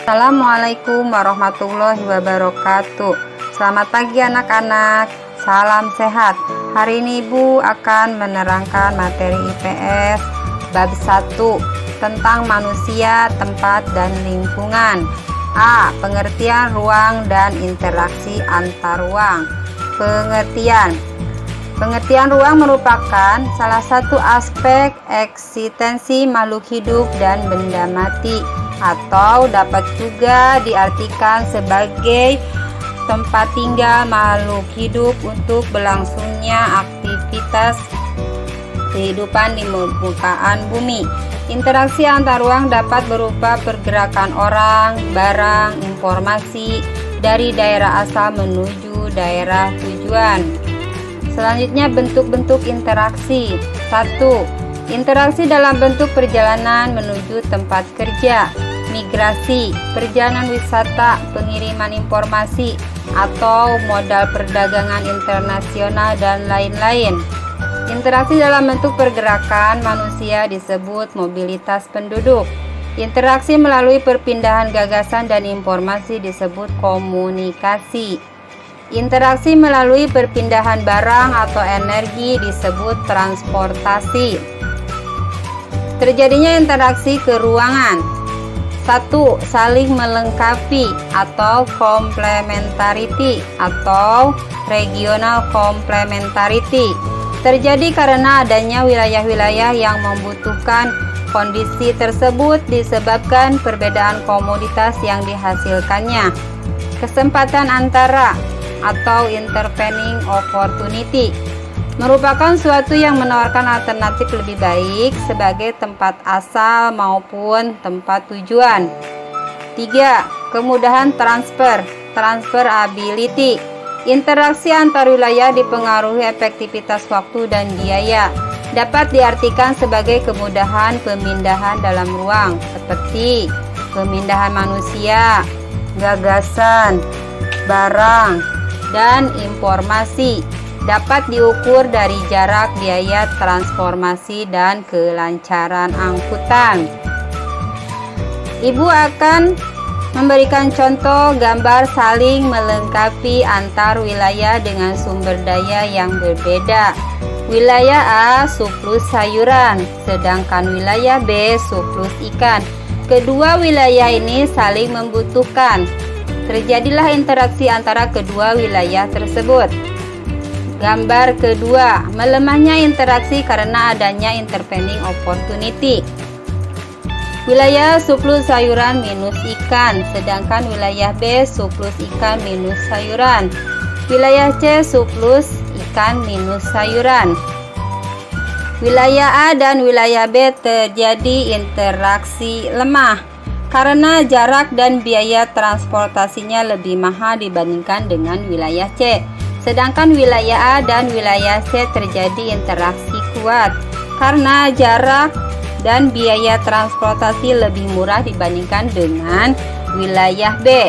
Assalamualaikum warahmatullahi wabarakatuh. Selamat pagi anak-anak, salam sehat. Hari ini Ibu akan menerangkan materi IPS bab 1 tentang manusia, tempat, dan lingkungan. A. Pengertian ruang dan interaksi antar ruang. Pengertian ruang merupakan salah satu aspek eksistensi makhluk hidup dan benda mati, atau dapat juga diartikan sebagai tempat tinggal makhluk hidup untuk berlangsungnya aktivitas kehidupan di permukaan bumi. Interaksi antar ruang dapat berupa pergerakan orang, barang, informasi dari daerah asal menuju daerah tujuan. Selanjutnya, bentuk-bentuk interaksi. 1. Interaksi dalam bentuk perjalanan menuju tempat kerja, migrasi, perjalanan wisata, pengiriman informasi, atau modal perdagangan internasional, dan lain-lain. Interaksi dalam bentuk pergerakan manusia disebut mobilitas penduduk. Interaksi melalui perpindahan gagasan dan informasi disebut komunikasi. Interaksi melalui perpindahan barang atau energi disebut transportasi. Terjadinya interaksi ke ruangan. 1. Saling melengkapi atau complementarity atau regional complementarity. Terjadi karena adanya wilayah-wilayah yang membutuhkan kondisi tersebut disebabkan perbedaan komoditas yang dihasilkannya. Kesempatan antara atau intervening opportunity merupakan suatu yang menawarkan alternatif lebih baik sebagai tempat asal maupun tempat tujuan. 3. Kemudahan transferability. Interaksi antar wilayah dipengaruhi efektivitas waktu dan biaya. Dapat diartikan sebagai kemudahan pemindahan dalam ruang, seperti pemindahan manusia, gagasan, barang, dan informasi. Dapat diukur dari jarak, biaya transformasi, dan kelancaran angkutan. Ibu akan memberikan contoh gambar saling melengkapi antar wilayah dengan sumber daya yang berbeda. Wilayah A surplus sayuran, sedangkan wilayah B surplus ikan. Kedua wilayah ini saling membutuhkan. Terjadilah interaksi antara kedua wilayah tersebut. Gambar kedua, melemahnya interaksi karena adanya intervening opportunity. Wilayah surplus sayuran minus ikan, sedangkan wilayah B surplus ikan minus sayuran. Wilayah C surplus ikan minus sayuran. Wilayah A dan wilayah B terjadi interaksi lemah karena jarak dan biaya transportasinya lebih mahal dibandingkan dengan wilayah C. Sedangkan wilayah A dan wilayah C terjadi interaksi kuat karena jarak dan biaya transportasi lebih murah dibandingkan dengan wilayah B.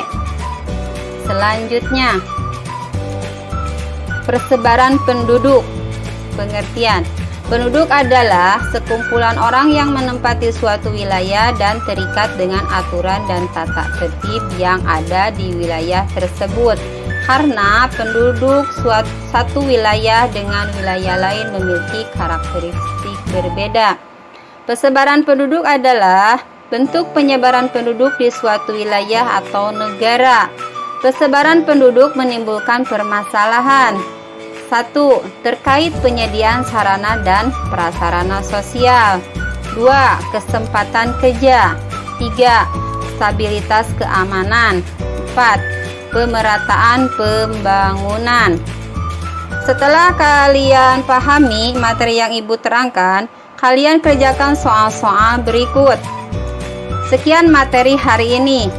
Selanjutnya, persebaran penduduk. Pengertian. Penduduk adalah sekumpulan orang yang menempati suatu wilayah dan terikat dengan aturan dan tata tertib yang ada di wilayah tersebut. Karena penduduk satu wilayah dengan wilayah lain memiliki karakteristik berbeda. Persebaran penduduk adalah bentuk penyebaran penduduk di suatu wilayah atau negara. Persebaran penduduk menimbulkan permasalahan. 1. Terkait penyediaan sarana dan prasarana sosial. 2. Kesempatan kerja. 3. Stabilitas keamanan. 4. Pemerataan pembangunan. Setelah kalian pahami materi yang Ibu terangkan, kalian kerjakan soal-soal berikut. Sekian materi hari ini.